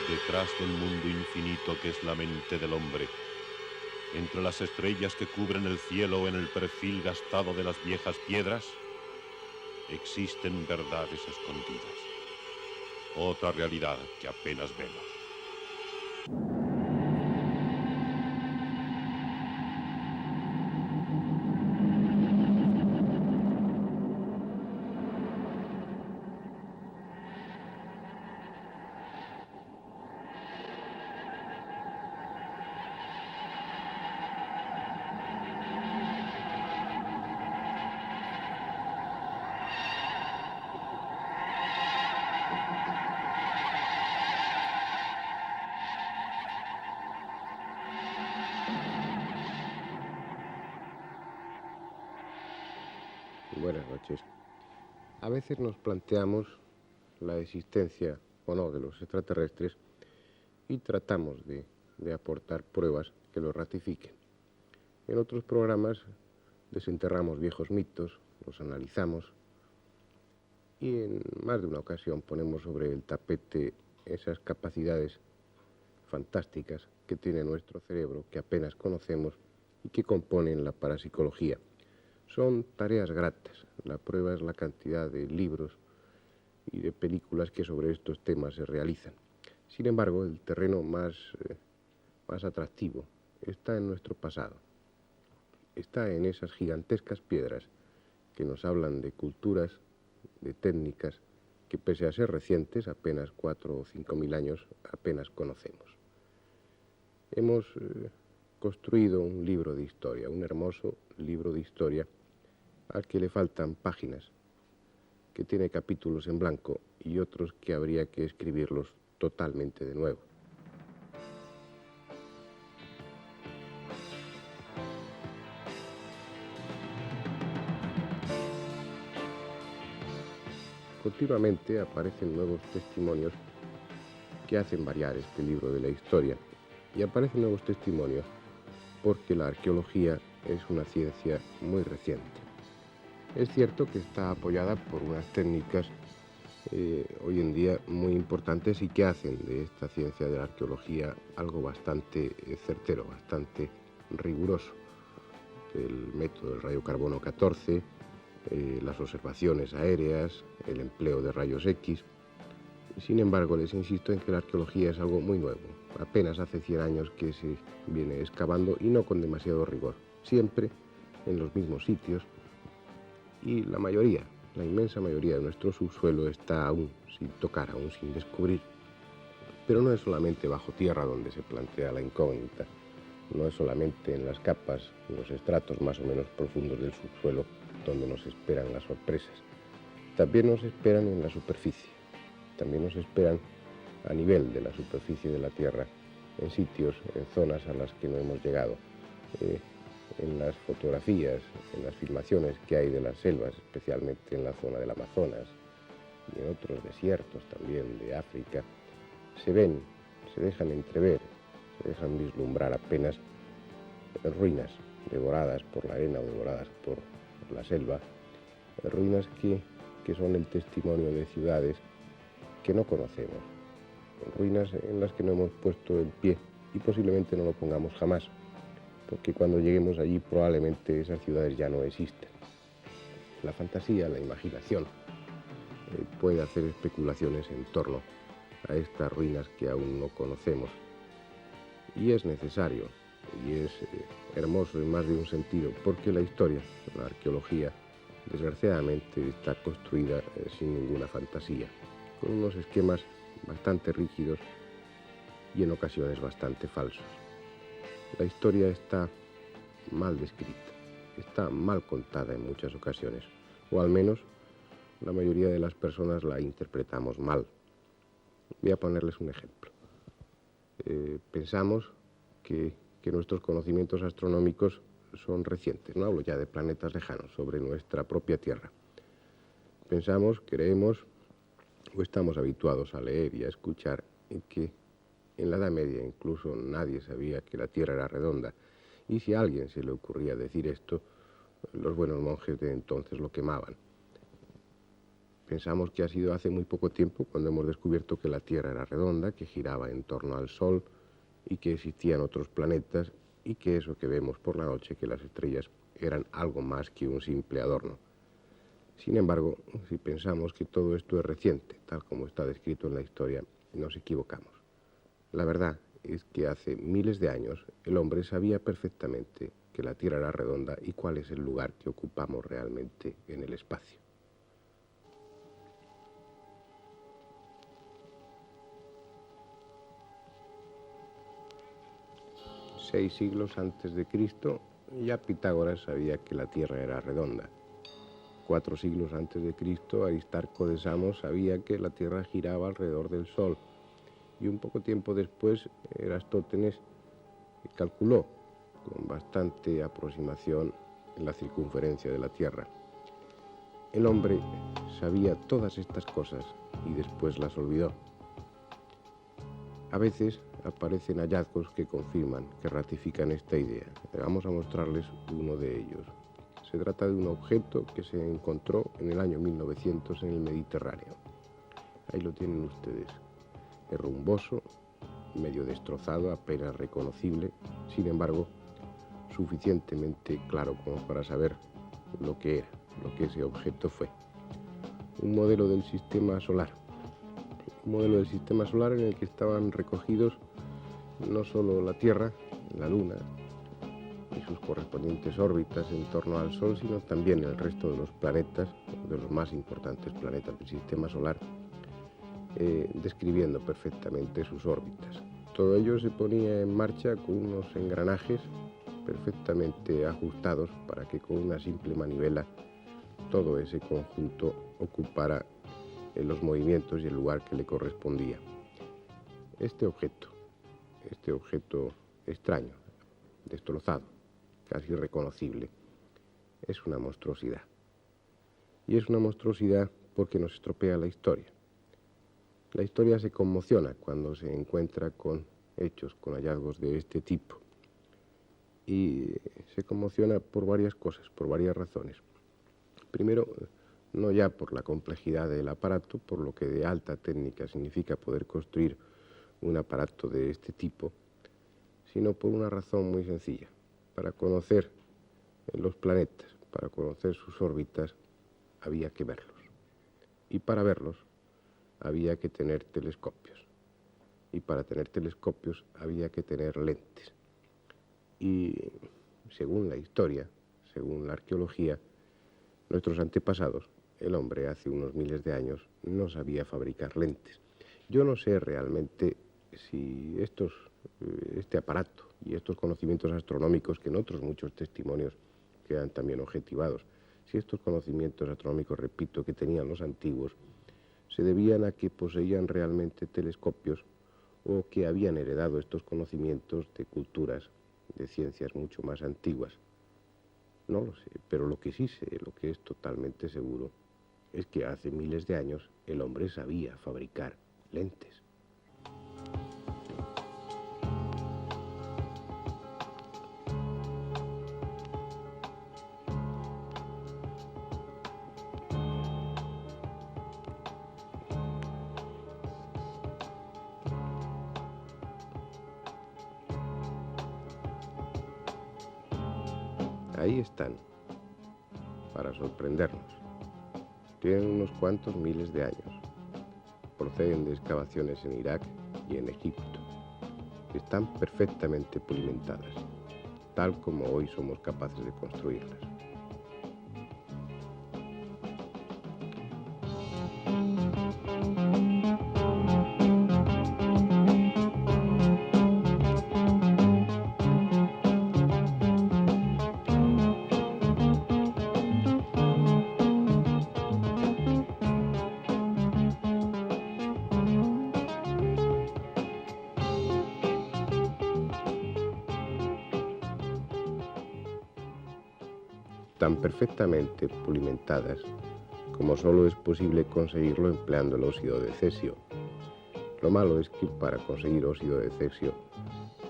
Detrás del mundo infinito que es la mente del hombre, entre las estrellas que cubren el cielo o en el perfil gastado de las viejas piedras, existen verdades escondidas, otra realidad que apenas vemos. Buenas noches. A veces nos planteamos la existencia o no de los extraterrestres y tratamos de aportar pruebas que lo ratifiquen. En otros programas desenterramos viejos mitos, los analizamos y en más de una ocasión ponemos sobre el tapete esas capacidades fantásticas que tiene nuestro cerebro, que apenas conocemos y que componen la parapsicología. Son tareas gratas. La prueba es la cantidad de libros y de películas que sobre estos temas se realizan. Sin embargo, el terreno más atractivo está en nuestro pasado. Está en esas gigantescas piedras que nos hablan de culturas, de técnicas que pese a ser recientes, apenas 4 o 5 mil años, apenas conocemos. Hemos construido un libro de historia, un hermoso libro de historia al que le faltan páginas, que tiene capítulos en blanco y otros que habría que escribirlos totalmente de nuevo. Continuamente aparecen nuevos testimonios que hacen variar este libro de la historia, y aparecen nuevos testimonios porque la arqueología es una ciencia muy reciente. Es cierto que está apoyada por unas técnicas hoy en día muy importantes y que hacen de esta ciencia de la arqueología algo bastante certero, bastante riguroso. El método del rayo carbono 14, las observaciones aéreas, el empleo de rayos X. Sin embargo, les insisto en que la arqueología es algo muy nuevo. Apenas hace 100 años que se viene excavando y no con demasiado rigor. Siempre en los mismos sitios y la inmensa mayoría de nuestro subsuelo está aún sin tocar, aún sin descubrir. Pero no es solamente bajo tierra donde se plantea la incógnita, no es solamente en las capas, en los estratos más o menos profundos del subsuelo donde nos esperan las sorpresas. También nos esperan en la superficie, también nos esperan a nivel de la superficie de la Tierra, en sitios, en zonas a las que no hemos llegado. En las fotografías, en las filmaciones que hay de las selvas, especialmente en la zona del Amazonas y en otros desiertos también de África, se dejan entrever, se dejan vislumbrar apenas ruinas devoradas por la arena o devoradas por la selva, ruinas que son el testimonio de ciudades que no conocemos, ruinas en las que no hemos puesto el pie y posiblemente no lo pongamos jamás, porque cuando lleguemos allí probablemente esas ciudades ya no existen. La fantasía, la imaginación, puede hacer especulaciones en torno a estas ruinas que aún no conocemos. Y es necesario, y es hermoso en más de un sentido, porque la historia, la arqueología, desgraciadamente está construida sin ninguna fantasía, con unos esquemas bastante rígidos y en ocasiones bastante falsos. La historia está mal descrita, está mal contada en muchas ocasiones, o al menos la mayoría de las personas la interpretamos mal. Voy a ponerles un ejemplo. Pensamos que nuestros conocimientos astronómicos son recientes, no hablo ya de planetas lejanos, sobre nuestra propia Tierra. Pensamos, creemos o estamos habituados a leer y a escuchar que en la Edad Media incluso nadie sabía que la Tierra era redonda, y si a alguien se le ocurría decir esto, los buenos monjes de entonces lo quemaban. pensamos que ha sido hace muy poco tiempo cuando hemos descubierto que la Tierra era redonda, que giraba en torno al Sol y que existían otros planetas y que eso que vemos por la noche, que las estrellas eran algo más que un simple adorno. Sin embargo, si pensamos que todo esto es reciente, tal como está descrito en la historia, nos equivocamos. La verdad es que hace miles de años el hombre sabía perfectamente que la Tierra era redonda y cuál es el lugar que ocupamos realmente en el espacio. Seis siglos antes de Cristo, ya Pitágoras sabía que la Tierra era redonda. 4 siglos antes de Cristo, Aristarco de Samos sabía que la Tierra giraba alrededor del Sol. Y un poco tiempo después, Eratóstenes calculó con bastante aproximación la circunferencia de la Tierra. El hombre sabía todas estas cosas y después las olvidó. A veces aparecen hallazgos que confirman, que ratifican esta idea. Vamos a mostrarles uno de ellos. Se trata de un objeto que se encontró en el año 1900 en el Mediterráneo. Ahí lo tienen ustedes. Es rumboso, medio destrozado, apenas reconocible, sin embargo, suficientemente claro como para saber lo que era, lo que ese objeto fue. Un modelo del sistema solar. Un modelo del sistema solar en el que estaban recogidos no solo la Tierra, la Luna y sus correspondientes órbitas en torno al Sol, sino también el resto de los planetas, de los más importantes planetas del sistema solar, describiendo perfectamente sus órbitas. Todo ello se ponía en marcha con unos engranajes perfectamente ajustados para que con una simple manivela todo ese conjunto ocupara los movimientos y el lugar que le correspondía. Este objeto extraño, destrozado, casi irreconocible, es una monstruosidad. Y es una monstruosidad porque nos estropea la historia. La historia se conmociona cuando se encuentra con hechos, con hallazgos de este tipo. Y se conmociona por varias cosas, por varias razones. Primero, no ya por la complejidad del aparato, por lo que de alta técnica significa poder construir un aparato de este tipo, sino por una razón muy sencilla. Para conocer los planetas, para conocer sus órbitas, había que verlos. Y para verlos, había que tener telescopios. Y para tener telescopios, había que tener lentes. Y según la historia, según la arqueología, nuestros antepasados, el hombre hace unos miles de años, no sabía fabricar lentes. Yo no sé realmente si este aparato y estos conocimientos astronómicos, que en otros muchos testimonios quedan también objetivados, si estos conocimientos astronómicos, repito, que tenían los antiguos, se debían a que poseían realmente telescopios o que habían heredado estos conocimientos de culturas, de ciencias mucho más antiguas. No lo sé, pero lo que sí sé, lo que es totalmente seguro, es que hace miles de años el hombre sabía fabricar lentes. Ahí están, para sorprendernos. Tienen unos cuantos miles de años. Proceden de excavaciones en Irak y en Egipto. Están perfectamente pulimentadas, tal como hoy somos capaces de construirlas. Tan perfectamente pulimentadas como solo es posible conseguirlo empleando el óxido de cesio. Lo malo es que para conseguir óxido de cesio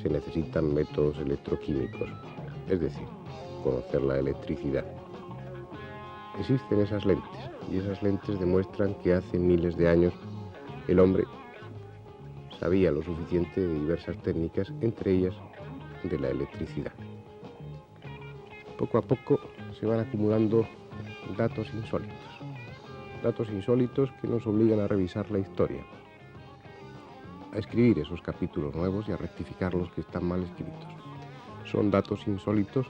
se necesitan métodos electroquímicos, es decir, conocer la electricidad. Existen esas lentes, y esas lentes demuestran que hace miles de años el hombre sabía lo suficiente de diversas técnicas, entre ellas de la electricidad. Poco a poco se van acumulando datos insólitos que nos obligan a revisar la historia, a escribir esos capítulos nuevos y a rectificar los que están mal escritos. Son datos insólitos,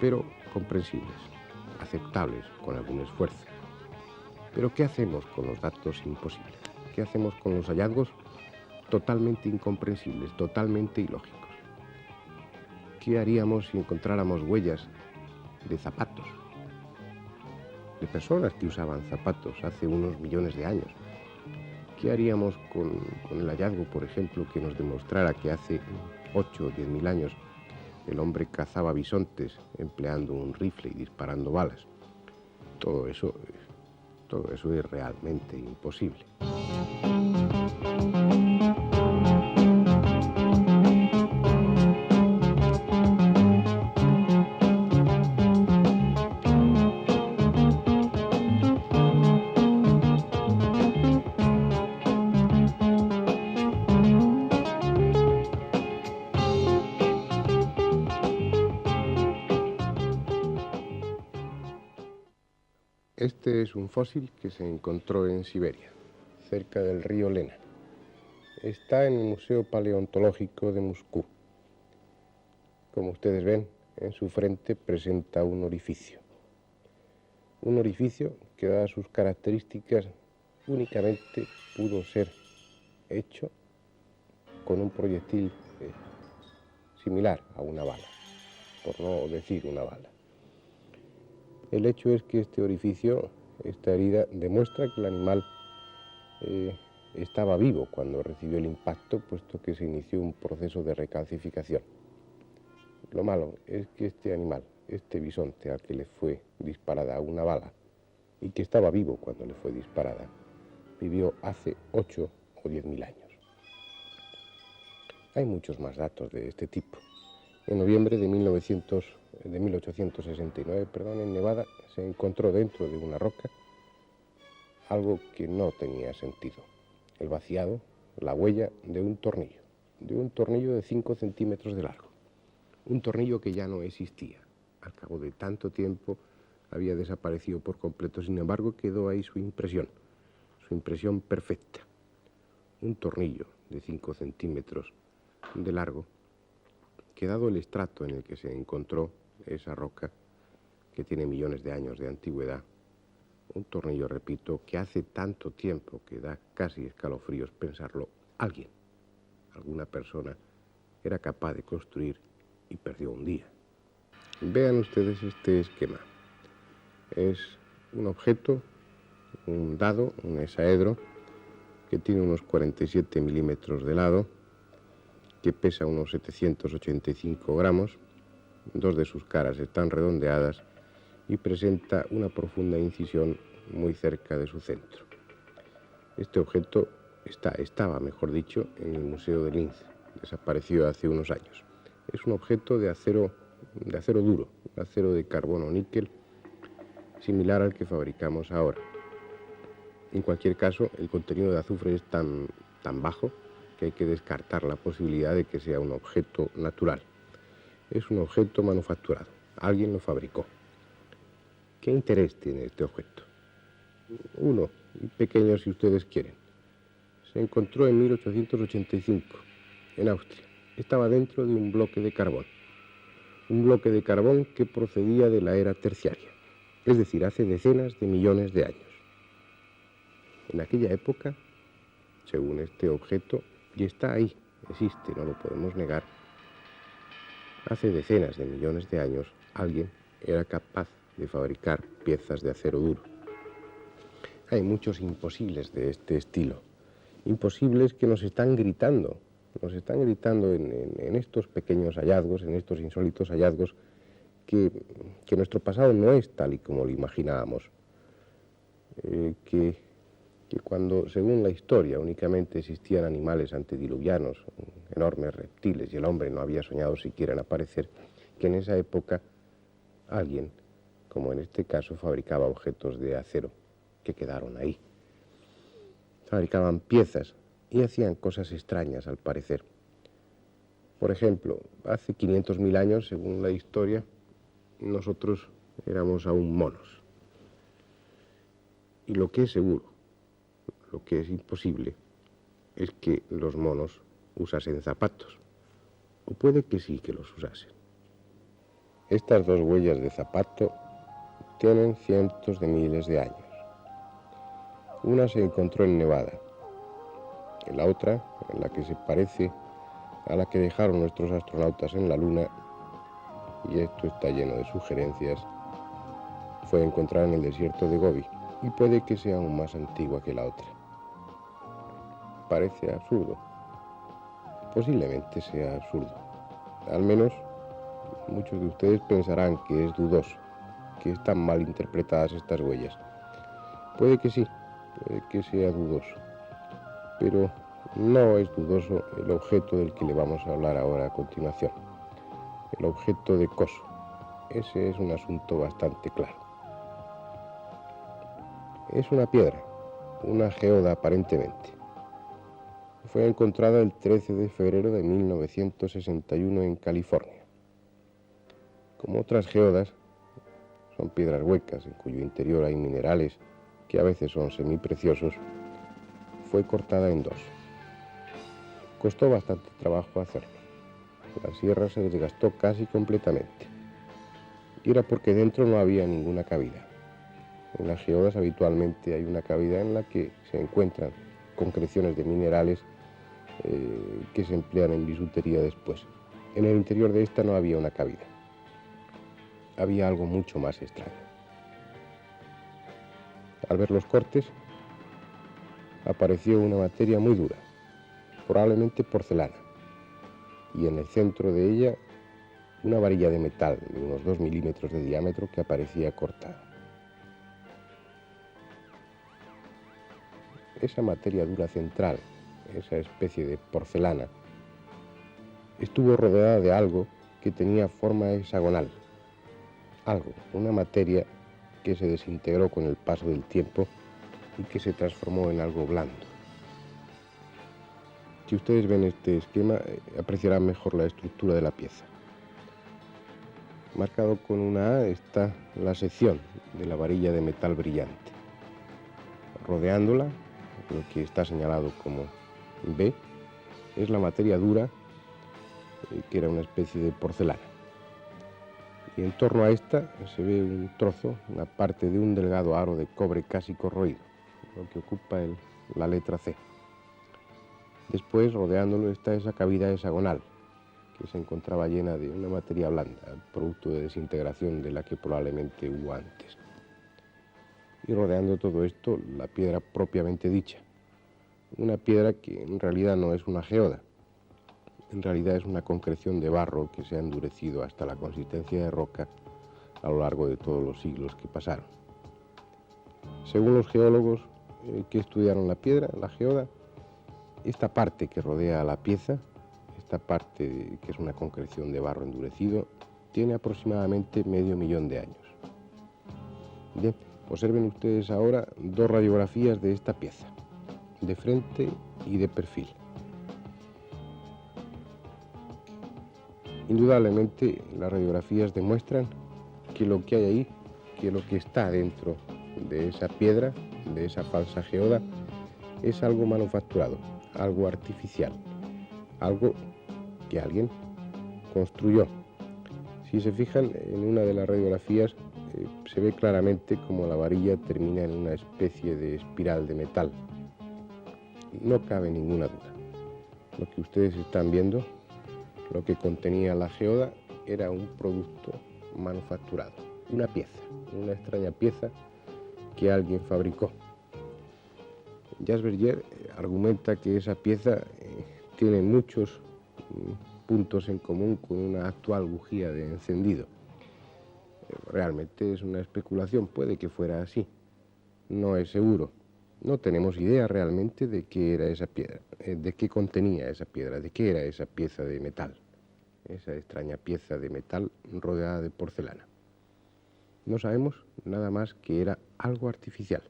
pero comprensibles, aceptables con algún esfuerzo. Pero ¿qué hacemos con los datos imposibles? ¿Qué hacemos con los hallazgos totalmente incomprensibles, totalmente ilógicos? ¿Qué haríamos si encontráramos huellas de zapatos, de personas que usaban zapatos hace unos millones de años? ¿Qué haríamos con el hallazgo, por ejemplo, que nos demostrara que hace 8 o 10 mil años el hombre cazaba bisontes empleando un rifle y disparando balas? Todo eso es realmente imposible. Este es un fósil que se encontró en Siberia, cerca del río Lena. Está en el Museo Paleontológico de Moscú. Como ustedes ven, en su frente presenta un orificio. Un orificio que, dadas sus características, únicamente pudo ser hecho con un proyectil similar a una bala, por no decir una bala. El hecho es que este orificio, esta herida, demuestra que el animal estaba vivo cuando recibió el impacto, puesto que se inició un proceso de recalcificación. Lo malo es que este animal, este bisonte al que le fue disparada una bala y que estaba vivo cuando le fue disparada, vivió hace 8 o 10 mil años. Hay muchos más datos de este tipo. En noviembre de 1869, en Nevada, se encontró dentro de una roca algo que no tenía sentido. El vaciado, la huella de un tornillo de 5 centímetros de largo. Un tornillo que ya no existía. Al cabo de tanto tiempo había desaparecido por completo. Sin embargo, quedó ahí su impresión perfecta. Un tornillo de 5 centímetros de largo, que dado el estrato en el que se encontró esa roca, que tiene millones de años de antigüedad, un tornillo, repito, que hace tanto tiempo que da casi escalofríos pensarlo, alguna persona, era capaz de construir y perdió un día. Vean ustedes este esquema. Es un objeto, un dado, un hexaedro, que tiene unos 47 milímetros de lado, que pesa unos 785 gramos, 2 de sus caras están redondeadas y presenta una profunda incisión muy cerca de su centro. Este objeto estaba, mejor dicho, en el Museo de Linz, desapareció hace unos años. Es un objeto de acero duro, acero de carbono níquel, similar al que fabricamos ahora. En cualquier caso, el contenido de azufre es tan bajo que hay que descartar la posibilidad de que sea un objeto natural. Es un objeto manufacturado. Alguien lo fabricó. ¿Qué interés tiene este objeto? Uno, pequeño si ustedes quieren. Se encontró en 1885, en Austria. Estaba dentro de un bloque de carbón. Un bloque de carbón que procedía de la era terciaria, es decir, hace decenas de millones de años. En aquella época, según este objeto, y está ahí, existe, no lo podemos negar, hace decenas de millones de años alguien era capaz de fabricar piezas de acero duro. Hay muchos imposibles de este estilo, imposibles que nos están gritando en estos pequeños hallazgos, en estos insólitos hallazgos, que nuestro pasado no es tal y como lo imaginábamos, que cuando, según la historia, únicamente existían animales antediluvianos, enormes reptiles, y el hombre no había soñado siquiera en aparecer, que en esa época alguien como en este caso, fabricaba objetos de acero que quedaron ahí. Fabricaban piezas y hacían cosas extrañas, al parecer. Por ejemplo, hace 500.000 años, según la historia, nosotros éramos aún monos. Y lo que es seguro, lo que es imposible, es que los monos usasen zapatos. O puede que sí que los usasen. Estas dos huellas de zapato tienen cientos de miles de años. Una se encontró en Nevada. La otra, en la que se parece a la que dejaron nuestros astronautas en la Luna, y esto está lleno de sugerencias, fue encontrada en el desierto de Gobi, y puede que sea aún más antigua que la otra. Parece absurdo. Posiblemente sea absurdo. Al menos muchos de ustedes pensarán que es dudoso, que están mal interpretadas estas huellas. Puede que sí, puede que sea dudoso, pero no es dudoso el objeto del que le vamos a hablar ahora a continuación, el objeto de Coso. Ese es un asunto bastante claro. Es una piedra, una geoda aparentemente. Fue encontrada el 13 de febrero de 1961 en California. Como otras geodas, son piedras huecas en cuyo interior hay minerales que a veces son semipreciosos. Fue cortada en dos. Costó bastante trabajo hacerlo. La sierra se desgastó casi completamente. Y era porque dentro no había ninguna cavidad. En las geodas habitualmente hay una cavidad en la que se encuentran concreciones de minerales que se emplean en bisutería después. En el interior de esta no había una cavidad. Había algo mucho más extraño. Al ver los cortes, apareció una materia muy dura, probablemente porcelana, y en el centro de ella una varilla de metal de unos 2 milímetros de diámetro que aparecía cortada. Esa materia dura central, esa especie de porcelana, estuvo rodeada de algo que tenía forma hexagonal. Algo, una materia que se desintegró con el paso del tiempo y que se transformó en algo blando. Si ustedes ven este esquema, apreciarán mejor la estructura de la pieza. Marcado con una A está la sección de la varilla de metal brillante. Rodeándola, lo que está señalado como B, es la materia dura, que era una especie de porcelana. Y en torno a esta se ve un trozo, una parte de un delgado aro de cobre casi corroído, lo que ocupa la letra C. Después, rodeándolo, está esa cavidad hexagonal, que se encontraba llena de una materia blanda, producto de desintegración de la que probablemente hubo antes. Y rodeando todo esto, la piedra propiamente dicha. Una piedra que en realidad no es una geoda. En realidad es una concreción de barro que se ha endurecido hasta la consistencia de roca a lo largo de todos los siglos que pasaron. Según los geólogos que estudiaron la piedra, la geoda, esta parte que rodea a la pieza, esta parte que es una concreción de barro endurecido, tiene aproximadamente 500.000 de años. Bien, observen ustedes ahora dos radiografías de esta pieza, de frente y de perfil. Indudablemente las radiografías demuestran que lo que hay ahí, que lo que está dentro de esa piedra, de esa falsa geoda, es algo manufacturado, algo artificial, algo que alguien construyó. Si se fijan en una de las radiografías, se ve claramente como la varilla termina en una especie de espiral de metal. No cabe ninguna duda. Lo que ustedes están viendo, lo que contenía la geoda, era un producto manufacturado, una pieza, una extraña pieza que alguien fabricó. Jasper argumenta que esa pieza tiene muchos puntos en común con una actual bujía de encendido. Realmente es una especulación, puede que fuera así, no es seguro. No tenemos idea realmente de qué era esa piedra, de qué contenía esa piedra, de qué era esa pieza de metal, esa extraña pieza de metal rodeada de porcelana. No sabemos nada más que era algo artificial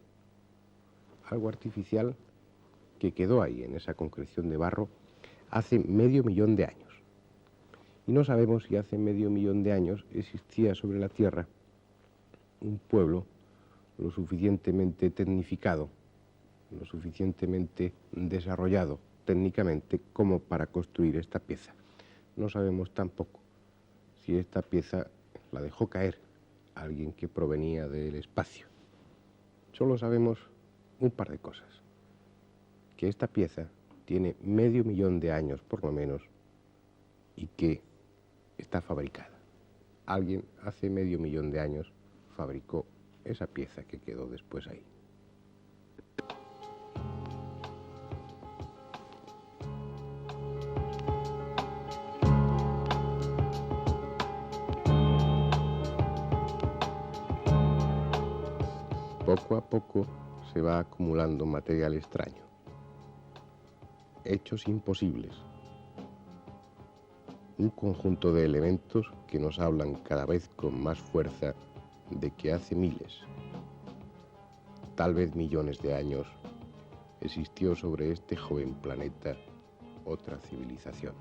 que quedó ahí en esa concreción de barro hace medio millón de años. Y no sabemos si hace medio millón de años existía sobre la Tierra un pueblo lo suficientemente tecnificado, lo suficientemente desarrollado técnicamente como para construir esta pieza. No sabemos tampoco si esta pieza la dejó caer alguien que provenía del espacio. Solo sabemos un par de cosas: que esta pieza tiene medio millón de años por lo menos y que está fabricada. Alguien hace medio millón de años fabricó esa pieza que quedó después ahí. Poco a poco se va acumulando material extraño, hechos imposibles, un conjunto de elementos que nos hablan cada vez con más fuerza de que hace miles, tal vez millones de años, existió sobre este joven planeta otra civilización.